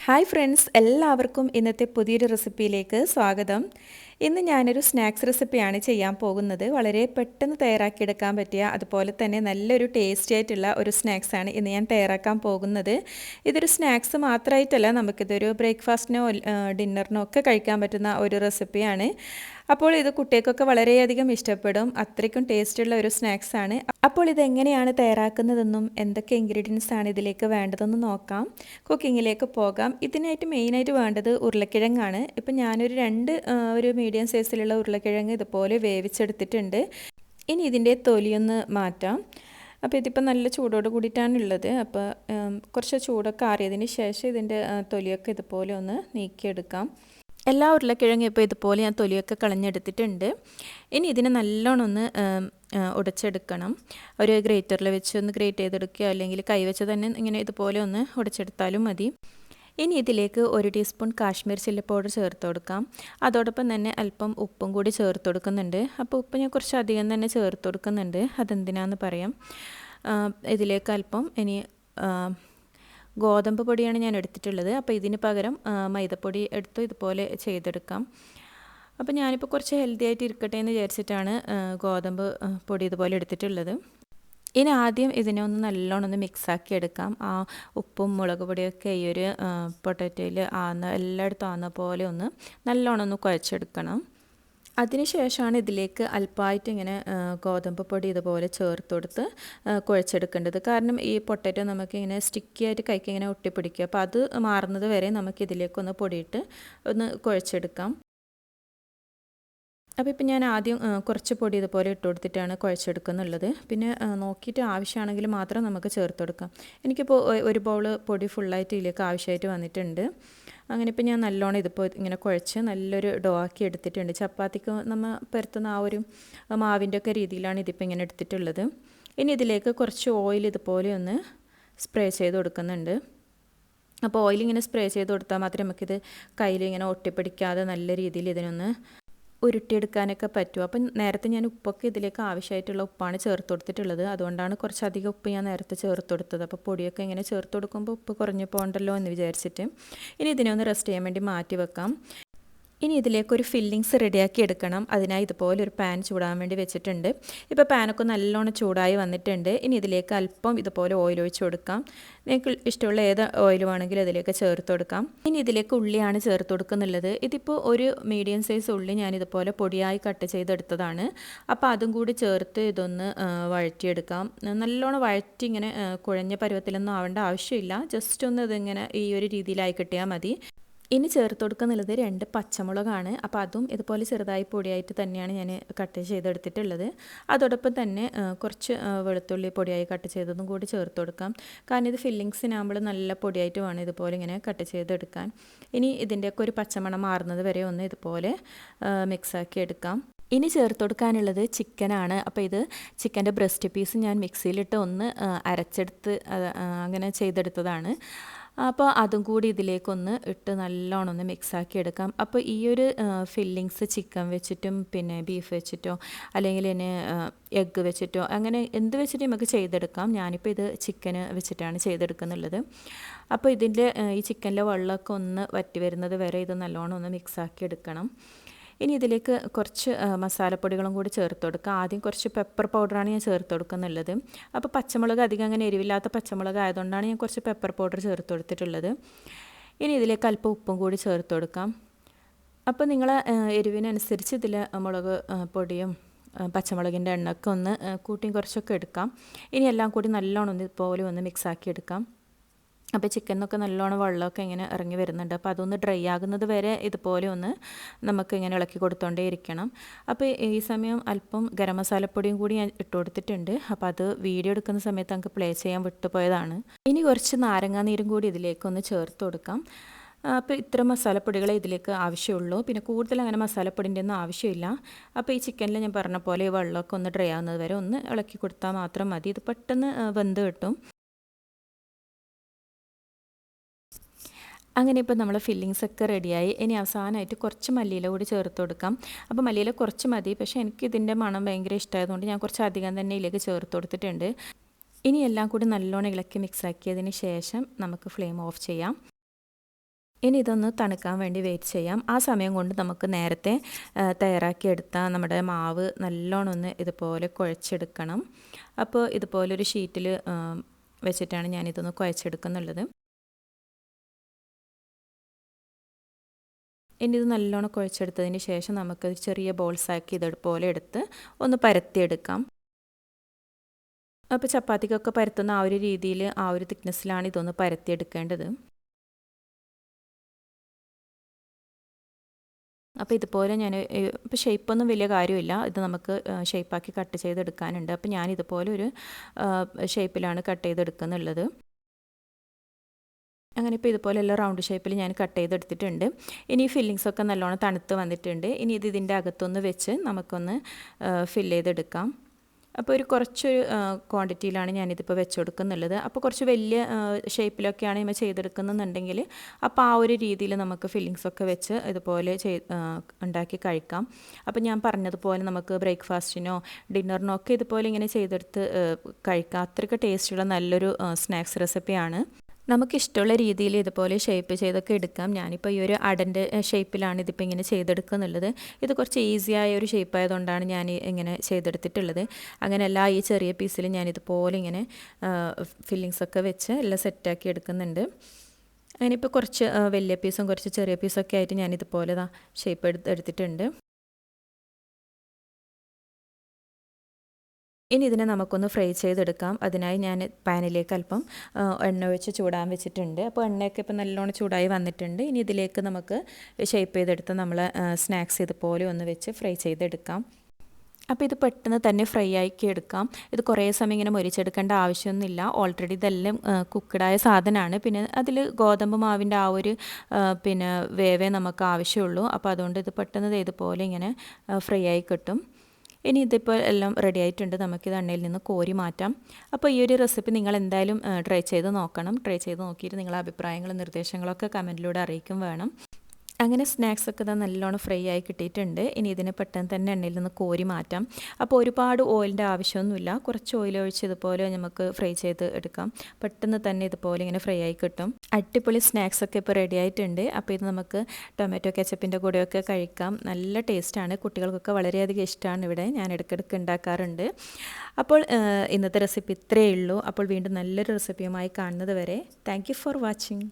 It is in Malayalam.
ഹായ് ഫ്രണ്ട്സ്, എല്ലാവർക്കും ഇന്നത്തെ പുതിയൊരു റെസിപ്പിയിലേക്ക് സ്വാഗതം. ഇന്ന് ഞാനൊരു സ്നാക്സ് റെസിപ്പിയാണ് ചെയ്യാൻ പോകുന്നത്. വളരെ പെട്ടെന്ന് തയ്യാറാക്കിയെടുക്കാൻ പറ്റിയ അതുപോലെ തന്നെ നല്ലൊരു ടേസ്റ്റി ആയിട്ടുള്ള ഒരു സ്നാക്സാണ് ഇന്ന് ഞാൻ തയ്യാറാക്കാൻ പോകുന്നത്. ഇതൊരു സ്നാക്സ് മാത്രമായിട്ടല്ല, നമുക്കിതൊരു ബ്രേക്ക്ഫാസ്റ്റിനോ ഡിന്നറിനോ ഒക്കെ കഴിക്കാൻ പറ്റുന്ന ഒരു റെസിപ്പിയാണ്. അപ്പോൾ ഇത് കുട്ടികൾക്കൊക്കെ വളരെയധികം ഇഷ്ടപ്പെടും. അത്രയ്ക്കും ടേസ്റ്റുള്ള ഒരു സ്നാക്സാണ്. അപ്പോൾ ഇതെങ്ങനെയാണ് തയ്യാറാക്കുന്നതെന്നും എന്തൊക്കെ ഇൻഗ്രീഡിയൻസ് ആണ് ഇതിലേക്ക് വേണ്ടതെന്ന് നോക്കാം. കുക്കിങ്ങിലേക്ക് പോകാം. ഇതിനായിട്ട് മെയിനായിട്ട് വേണ്ടത് ഉരുളക്കിഴങ്ങാണ്. ഇപ്പം ഞാനൊരു ഒരു മീഡിയം സൈസിലുള്ള ഉരുളക്കിഴങ്ങ് ഇതുപോലെ വേവിച്ചെടുത്തിട്ടുണ്ട്. ഇനി ഇതിൻ്റെ തൊലിയൊന്ന് മാറ്റാം. അപ്പോൾ ഇതിപ്പോൾ നല്ല ചൂടോട് കൂടിയിട്ടാണുള്ളത്. അപ്പോൾ കുറച്ച് ചൂടൊക്കെ ആറിയതിന് ശേഷം ഇതിൻ്റെ തൊലിയൊക്കെ ഇതുപോലെ ഒന്ന് നീക്കിയെടുക്കാം. എല്ലാ ഉരുളക്കിഴങ്ങും ഇപ്പോൾ ഇതുപോലെ ഞാൻ തൊലിയൊക്കെ കളഞ്ഞെടുത്തിട്ടുണ്ട്. ഇനി ഇതിനെ നല്ലോണം ഒന്ന് ഉടച്ചെടുക്കണം. ഒരു ഗ്രേറ്ററിൽ വെച്ച് ഒന്ന് ഗ്രേറ്റ് ചെയ്തെടുക്കുക, അല്ലെങ്കിൽ കൈവച്ച് തന്നെ ഇങ്ങനെ ഇതുപോലെ ഒന്ന് ഉടച്ചെടുത്താലും മതി. ഇനി ഇതിലേക്ക് 1 ടീസ്പൂൺ കാശ്മീർ ചില്ലി പൗഡർ ചേർത്ത് കൊടുക്കാം. അതോടൊപ്പം തന്നെ അല്പം ഉപ്പും കൂടി ചേർത്ത് കൊടുക്കുന്നുണ്ട്. അപ്പോൾ ഉപ്പ് ഞാൻ കുറച്ച് അധികം തന്നെ ചേർത്ത് കൊടുക്കുന്നുണ്ട്. അതെന്തിനാന്ന് പറയാം. ഇതിലേക്ക് അല്പം ഇനി ഗോതമ്പ് പൊടിയാണ് ഞാൻ എടുത്തിട്ടുള്ളത്. അപ്പോൾ ഇതിന് പകരം മൈദപ്പൊടി എടുത്ത് ഇതുപോലെ ചെയ്തെടുക്കാം. അപ്പോൾ ഞാനിപ്പോൾ കുറച്ച് ഹെൽത്തി ആയിട്ട് ഇരിക്കട്ടെ എന്ന് വിചാരിച്ചിട്ടാണ് ഗോതമ്പ് പൊടി ഇതുപോലെ എടുത്തിട്ടുള്ളത്. ഇനി ആദ്യം ഇതിനെ ഒന്ന് നല്ലോണം ഒന്ന് മിക്സാക്കി എടുക്കാം. ആ ഉപ്പും മുളക് പൊടിയൊക്കെ ഈ ഒരു പൊട്ടാറ്റോയിൽ എല്ലായിടത്തും ആവുന്ന പോലെ ഒന്ന് നല്ലോണം ഒന്ന് കുഴച്ചെടുക്കണം. അതിനുശേഷമാണ് ഇതിലേക്ക് അല്പമായിട്ട് ഇങ്ങനെ ഗോതമ്പ് പൊടി ഇതുപോലെ ചേർത്ത് കൊടുത്ത് കുഴച്ചെടുക്കേണ്ടത്. കാരണം ഈ പൊട്ടാറ്റോ നമുക്കിങ്ങനെ സ്റ്റിക്കി ആയിട്ട് കൈക്ക് ഇങ്ങനെ ഒട്ടിപ്പിടിക്കുക. അപ്പോൾ അത് മാറുന്നത് വരെ നമുക്കിതിലേക്കൊന്ന് പൊടിയിട്ട് ഒന്ന് കുഴച്ചെടുക്കാം. അപ്പോൾ ഇപ്പം ഞാൻ ആദ്യം കുറച്ച് പൊടി ഇതുപോലെ ഇട്ട് കൊടുത്തിട്ടാണ് കുഴച്ചെടുക്കുന്നുള്ളത്. പിന്നെ നോക്കിയിട്ട് ആവശ്യമാണെങ്കിൽ മാത്രം നമുക്ക് ചേർത്ത് കൊടുക്കാം. എനിക്കിപ്പോൾ ഒരു ബൗൾ പൊടി ഫുള്ളായിട്ട് ഇതിലേക്ക് ആവശ്യമായിട്ട് വന്നിട്ടുണ്ട്. അങ്ങനെ ഇപ്പോൾ ഞാൻ നല്ലോണം ഇതിപ്പോൾ ഇങ്ങനെ കുഴച്ച് നല്ലൊരു ഡോ ആക്കി എടുത്തിട്ടുണ്ട്. ചപ്പാത്തിക്ക് നമ്മൾ പരത്തുന്ന ആ ഒരു മാവിൻ്റെ ഒക്കെ രീതിയിലാണ് ഇതിപ്പോൾ ഇങ്ങനെ എടുത്തിട്ടുള്ളത്. ഇനി ഇതിലേക്ക് കുറച്ച് ഓയിൽ ഇതുപോലെ ഒന്ന് സ്പ്രേ ചെയ്ത് കൊടുക്കുന്നുണ്ട്. അപ്പോൾ ഓയിൽ ഇങ്ങനെ സ്പ്രേ ചെയ്ത് കൊടുത്താൽ മാത്രമേ നമുക്കിത് കയ്യിൽ ഇങ്ങനെ ഒട്ടിപ്പിടിക്കാതെ നല്ല രീതിയിൽ ഇതിനൊന്ന് ഉരുട്ടിയെടുക്കാനൊക്കെ പറ്റും. അപ്പം നേരത്തെ ഞാൻ ഉപ്പൊക്കെ ഇതിലേക്ക് ആവശ്യമായിട്ടുള്ള ഉപ്പാണ് ചേർത്ത് കൊടുത്തിട്ടുള്ളത്. അതുകൊണ്ടാണ് കുറച്ചധികം ഉപ്പ് ഞാൻ നേരത്തെ ചേർത്ത് കൊടുത്തത്. അപ്പോൾ പൊടിയൊക്കെ ഇങ്ങനെ ചേർത്ത് കൊടുക്കുമ്പോൾ ഉപ്പ് കുറഞ്ഞു പോകണ്ടല്ലോ എന്ന് വിചാരിച്ചിട്ട് ഇനി ഇതിനെ ഒന്ന് റെസ്റ്റ് ചെയ്യാൻ വേണ്ടി മാറ്റി വെക്കാം. ഇനി ഇതിലേക്കൊരു ഫില്ലിങ്സ് റെഡിയാക്കി എടുക്കണം. അതിനായി ഇതുപോലെ ഒരു പാൻ ചൂടാൻ വേണ്ടി വെച്ചിട്ടുണ്ട്. ഇപ്പോൾ പാനൊക്കെ നല്ലോണം ചൂടായി വന്നിട്ടുണ്ട്. ഇനി ഇതിലേക്ക് അല്പം ഇതുപോലെ ഓയിൽ ഒഴിച്ച് കൊടുക്കാം. നിങ്ങൾക്ക് ഇഷ്ടമുള്ള ഏത് ഓയിൽ വേണമെങ്കിലും ഇതിലേക്ക് ചേർത്ത് കൊടുക്കാം. ഇനി ഇതിലേക്ക് ഉള്ളിയാണ് ചേർത്ത് കൊടുക്കുന്നുള്ളത്. ഇതിപ്പോൾ ഒരു മീഡിയം സൈസ് ഉള്ളി ഞാനിതുപോലെ പൊടിയായി കട്ട് ചെയ്തെടുത്തതാണ്. അപ്പോൾ അതും കൂടി ചേർത്ത് ഇതൊന്ന് വഴറ്റിയെടുക്കാം. നല്ലോണം വഴറ്റി ഇങ്ങനെ കുഴഞ്ഞ പരുവത്തിലൊന്നും ആവേണ്ട ആവശ്യമില്ല. ജസ്റ്റ് ഒന്ന് ഇതിങ്ങനെ ഈ ഒരു രീതിയിലായി കിട്ടിയാൽ മതി. ഇനി ചേർത്ത് കൊടുക്കുന്നുള്ളത് 2 പച്ചമുളകാണ്. അപ്പോൾ അതും ഇതുപോലെ ചെറുതായി പൊടിയായിട്ട് തന്നെയാണ് ഞാൻ കട്ട് ചെയ്തെടുത്തിട്ടുള്ളത്. അതോടൊപ്പം തന്നെ കുറച്ച് വെളുത്തുള്ളി പൊടിയായി കട്ട് ചെയ്തതും കൂടി ചേർത്ത് കൊടുക്കാം. കാരണം ഇത് ഫില്ലിങ്സിനാകുമ്പോൾ നല്ല പൊടിയായിട്ട് വേണം ഇതുപോലെ ഇങ്ങനെ കട്ട് ചെയ്തെടുക്കാൻ. ഇനി ഇതിൻ്റെയൊക്കെ ഒരു പച്ചമണം മാറുന്നത് വരെ ഒന്ന് ഇതുപോലെ മിക്സാക്കി എടുക്കാം. ഇനി ചേർത്ത് കൊടുക്കാനുള്ളത് ചിക്കനാണ്. അപ്പോൾ ഇത് ചിക്കൻ്റെ ബ്രസ്റ്റ് പീസ് ഞാൻ മിക്സിയിലിട്ട് ഒന്ന് അരച്ചെടുത്ത് അങ്ങനെ ചെയ്തെടുത്തതാണ്. അപ്പോൾ അതും കൂടി ഇതിലേക്കൊന്ന് ഇട്ട് നല്ലോണം ഒന്ന് മിക്സാക്കി എടുക്കാം. അപ്പോൾ ഈ ഒരു ഫില്ലിങ്സ് ചിക്കൻ വെച്ചിട്ടും പിന്നെ ബീഫ് വെച്ചിട്ടോ അല്ലെങ്കിൽ ഇനി എഗ്ഗ് വെച്ചിട്ടോ അങ്ങനെ എന്ത് വെച്ചിട്ട് നമുക്ക് ചെയ്തെടുക്കാം. ഞാനിപ്പോൾ ഇത് ചിക്കന് വെച്ചിട്ടാണ് ചെയ്തെടുക്കുന്നുള്ളത്. അപ്പോൾ ഇതിൻ്റെ ഈ ചിക്കനിലെ വെള്ളമൊക്കെ ഒന്ന് വറ്റി വരുന്നത് വരെ ഇത് നല്ലോണം ഒന്ന് മിക്സാക്കി എടുക്കണം. ഇനി ഇതിലേക്ക് കുറച്ച് മസാലപ്പൊടികളും കൂടി ചേർത്ത് കൊടുക്കുക. ആദ്യം കുറച്ച് പെപ്പർ പൗഡറാണ് ഞാൻ ചേർത്ത് കൊടുക്കുന്നുള്ളത്. അപ്പോൾ പച്ചമുളക് അധികം അങ്ങനെ എരിവില്ലാത്ത പച്ചമുളക് ആയതുകൊണ്ടാണ് ഞാൻ കുറച്ച് പെപ്പർ പൗഡർ ചേർത്ത് കൊടുത്തിട്ടുള്ളത്. ഇനി ഇതിലേക്ക് അല്പം ഉപ്പും കൂടി ചേർത്ത് കൊടുക്കാം. അപ്പോൾ നിങ്ങളെ എരിവിനനുസരിച്ച് ഇതിൽ മുളക് പൊടിയും പച്ചമുളകിൻ്റെ എണ്ണയൊക്കെ ഒന്ന് കൂട്ടിയും കുറച്ചൊക്കെ എടുക്കാം. ഇനി എല്ലാം കൂടി നല്ലോണം ഒന്ന് ഇതുപോലെ ഒന്ന് മിക്സാക്കി എടുക്കാം. അപ്പോൾ ചിക്കനൊക്കെ നല്ലോണം വെള്ളമൊക്കെ ഇങ്ങനെ ഇറങ്ങി വരുന്നുണ്ട്. അപ്പോൾ അതൊന്ന് ഡ്രൈ ആകുന്നത് വരെ ഇതുപോലെ ഒന്ന് നമുക്ക് ഇങ്ങനെ ഇളക്കി കൊടുത്തോണ്ടേ ഇരിക്കണം. അപ്പോൾ ഈ സമയം അല്പം ഗരം മസാലപ്പൊടിയും കൂടി ഞാൻ ഇട്ട് കൊടുത്തിട്ടുണ്ട്. അപ്പോൾ അത് വീഡിയോ എടുക്കുന്ന സമയത്ത് നമുക്ക് പ്ലേ ചെയ്യാൻ വിട്ടുപോയതാണ്. ഇനി കുറച്ച് നാരങ്ങാനീരും കൂടി ഇതിലേക്കൊന്ന് ചേർത്ത് കൊടുക്കാം. അപ്പോൾ ഇത്ര മസാലപ്പൊടികളെ ഇതിലേക്ക് ആവശ്യമുള്ളൂ. പിന്നെ കൂടുതൽ അങ്ങനെ മസാലപ്പൊടിൻ്റെ ഒന്നും ആവശ്യമില്ല. അപ്പോൾ ഈ ചിക്കനിൽ ഞാൻ പറഞ്ഞ പോലെ ഈ വെള്ളമൊക്കെ ഒന്ന് ഡ്രൈ ആകുന്നത് വരെ ഒന്ന് ഇളക്കി കൊടുത്താൽ മാത്രം മതി. ഇത് പെട്ടെന്ന് വെന്ത് കിട്ടും. അങ്ങനെ ഇപ്പോൾ നമ്മൾ ഫില്ലിങ്സൊക്കെ റെഡിയായി. ഇനി അവസാനമായിട്ട് കുറച്ച് മല്ലിയില കൂടി ചേർത്ത് കൊടുക്കാം. അപ്പോൾ മല്ലിയില കുറച്ച് മതി. പക്ഷേ എനിക്ക് ഇതിൻ്റെ മണം ഭയങ്കര ഇഷ്ടമായതുകൊണ്ട് ഞാൻ കുറച്ച് അധികം തന്നെ ഇതിലേക്ക് ചേർത്ത് കൊടുത്തിട്ടുണ്ട്. ഇനി എല്ലാം കൂടി നല്ലോണം ഇളക്കി മിക്സാക്കിയതിന് ശേഷം നമുക്ക് ഫ്ലെയിം ഓഫ് ചെയ്യാം. ഇനി ഇതൊന്ന് തണുക്കാൻ വേണ്ടി വെയിറ്റ് ചെയ്യാം. ആ സമയം കൊണ്ട് നമുക്ക് നേരത്തെ തയ്യാറാക്കിയെടുത്ത നമ്മുടെ മാവ് നല്ലോണം ഒന്ന് ഇതുപോലെ കുഴച്ചെടുക്കണം. അപ്പോൾ ഇതുപോലൊരു ഷീറ്റിൽ വെച്ചിട്ടാണ് ഞാനിതൊന്ന് കുഴച്ചെടുക്കുന്നുള്ളത്. ഇനി ഇത് നല്ലോണം കുഴച്ചെടുത്തതിന് ശേഷം നമുക്ക് ചെറിയ ബോൾസാക്കി ഇതുപോലെ എടുത്ത് ഒന്ന് പരത്തിയെടുക്കാം. അപ്പോൾ ചപ്പാത്തിക്കൊക്കെ പരത്തുന്ന ആ ഒരു രീതിയിൽ ആ ഒരു തിക്നെസ്സിലാണ് ഇതൊന്ന് പരത്തിയെടുക്കേണ്ടത്. അപ്പോൾ ഇതുപോലെ ഞാൻ ഇപ്പോൾ ഷേപ്പൊന്നും വലിയ കാര്യമില്ല, ഇത് നമുക്ക് ഷേപ്പാക്കി കട്ട് ചെയ്തെടുക്കാനുണ്ട്. അപ്പോൾ ഞാൻ ഇതുപോലെ ഒരു ഷേപ്പിലാണ് കട്ട് ചെയ്തെടുക്കുന്നുള്ളത്. അങ്ങനെ ഇപ്പോൾ ഇതുപോലെ എല്ലാം റൗണ്ട് ഷേപ്പിൽ ഞാൻ കട്ട് ചെയ്തെടുത്തിട്ടുണ്ട്. ഇനി ഫില്ലിങ്സൊക്കെ നല്ലോണം തണുത്ത് വന്നിട്ടുണ്ട്. ഇനി ഇത് ഇതിൻ്റെ അകത്തൊന്ന് വെച്ച് നമുക്കൊന്ന് ഫില്ല് ചെയ്തെടുക്കാം. അപ്പോൾ ഒരു കുറച്ചൊരു ക്വാണ്ടിറ്റിയിലാണ് ഞാനിതിപ്പോൾ വെച്ച് കൊടുക്കുന്നുള്ളത്. അപ്പോൾ കുറച്ച് വലിയ ഷേപ്പിലൊക്കെയാണ് ഇവ ചെയ്തെടുക്കുന്നുണ്ടെങ്കിൽ അപ്പോൾ ആ ഒരു രീതിയിൽ നമുക്ക് ഫില്ലിങ്സൊക്കെ വെച്ച് ഇതുപോലെ ഉണ്ടാക്കി കഴിക്കാം. അപ്പോൾ ഞാൻ പറഞ്ഞതുപോലെ നമുക്ക് ബ്രേക്ക്ഫാസ്റ്റിനോ ഡിന്നറിനോ ഒക്കെ ഇതുപോലെ ഇങ്ങനെ ചെയ്തെടുത്ത് കഴിക്കാം. അത്രയ്ക്ക് ടേസ്റ്റുള്ള നല്ലൊരു സ്നാക്സ് റെസിപ്പിയാണ്. നമുക്കിഷ്ടമുള്ള രീതിയിൽ ഇതുപോലെ ഷേപ്പ് ചെയ്തൊക്കെ എടുക്കാം. ഞാനിപ്പോൾ ഈ ഒരു അടൻ്റെ ഷേപ്പിലാണ് ഇതിപ്പോൾ ഇങ്ങനെ ചെയ്തെടുക്കുന്നുള്ളത്. ഇത് കുറച്ച് ഈസിയായ ഒരു ഷേപ്പ് ആയതുകൊണ്ടാണ് ഞാൻ ഇങ്ങനെ ചെയ്തെടുത്തിട്ടുള്ളത്. അങ്ങനെയല്ല, ഈ ചെറിയ പീസിൽ ഞാനിതുപോലെ ഇങ്ങനെ ഫില്ലിങ്സൊക്കെ വെച്ച് എല്ലാം സെറ്റാക്കി എടുക്കുന്നുണ്ട്. അങ്ങനെ ഇപ്പോൾ കുറച്ച് വലിയ പീസും കുറച്ച് ചെറിയ പീസൊക്കെ ആയിട്ട് ഞാനിതുപോലെ ഷേപ്പ് എടുത്തിട്ടുണ്ട്. ഇനി ഇതിനെ നമുക്കൊന്ന് ഫ്രൈ ചെയ്തെടുക്കാം. അതിനായി ഞാൻ പാനിലേക്ക് അല്പം എണ്ണ ഒഴിച്ച് ചൂടാൻ വെച്ചിട്ടുണ്ട്. അപ്പോൾ എണ്ണയൊക്കെ ഇപ്പോൾ നല്ലോണം ചൂടായി വന്നിട്ടുണ്ട്. ഇനി ഇതിലേക്ക് നമുക്ക് ഷേപ്പ് ചെയ്തെടുത്ത് നമ്മൾ സ്നാക്സ് ഇതുപോലെ ഒന്ന് വെച്ച് ഫ്രൈ ചെയ്തെടുക്കാം. അപ്പോൾ ഇത് പെട്ടെന്ന് തന്നെ ഫ്രൈ ആക്കി എടുക്കാം. ഇത് കുറേ സമയം ഇങ്ങനെ മൊരിച്ചെടുക്കേണ്ട ആവശ്യമൊന്നുമില്ല. ഓൾറെഡി ഇതെല്ലാം കുക്കഡായ സാധനമാണ്. പിന്നെ അതിൽ ഗോതമ്പ് മാവിൻ്റെ ആ ഒരു പിന്നെ വേവേ നമുക്ക് ആവശ്യമുള്ളൂ. അപ്പോൾ അതുകൊണ്ട് ഇത് പെട്ടെന്ന് ഇതുപോലെ ഇങ്ങനെ ഫ്രൈ ആയി കിട്ടും. ഇനി ഇതിപ്പോൾ എല്ലാം റെഡി ആയിട്ടുണ്ട്. നമുക്കിത് എണ്ണയിൽ നിന്ന് കോരി മാറ്റാം. അപ്പോൾ ഈ ഒരു റെസിപ്പി നിങ്ങൾ എന്തായാലും ട്രൈ ചെയ്ത് നോക്കണം. ട്രൈ ചെയ്ത് നോക്കിയിട്ട് നിങ്ങളുടെ അഭിപ്രായങ്ങളും നിർദ്ദേശങ്ങളൊക്കെ കമൻറ്റിലൂടെ അറിയിക്കും വേണം. അങ്ങനെ സ്നാക്സൊക്കെ ഇതാ നല്ലോണം ഫ്രൈ ആയി കിട്ടിയിട്ടുണ്ട്. ഇനി ഇതിനെ പെട്ടെന്ന് തന്നെ എണ്ണയിൽ നിന്ന് കോരി മാറ്റാം. അപ്പോൾ ഒരുപാട് ഓയിലിൻ്റെ ആവശ്യമൊന്നുമില്ല. കുറച്ച് ഓയിൽ ഒഴിച്ച് ഇതുപോലെ നമുക്ക് ഫ്രൈ ചെയ്ത് എടുക്കാം. പെട്ടെന്ന് തന്നെ ഇതുപോലെ ഇങ്ങനെ ഫ്രൈ ആയി കിട്ടും. അടിപൊളി സ്നാക്സൊക്കെ ഇപ്പോൾ റെഡി ആയിട്ടുണ്ട്. അപ്പോൾ ഇത് നമുക്ക് ടൊമാറ്റോ കെച്ചപ്പിൻ്റെ കൂടെയൊക്കെ കഴിക്കാം. നല്ല ടേസ്റ്റാണ്. കുട്ടികൾക്കൊക്കെ വളരെയധികം ഇഷ്ടമാണ്. ഇവിടെ ഞാൻ ഇടയ്ക്കിടയ്ക്ക് ഉണ്ടാക്കാറുണ്ട്. അപ്പോൾ ഇന്നത്തെ റെസിപ്പി ഇത്രയേ ഉള്ളൂ. അപ്പോൾ വീണ്ടും നല്ലൊരു റെസിപ്പിയുമായി കാണുന്നത് വരെ താങ്ക് യു ഫോർ വാച്ചിങ്.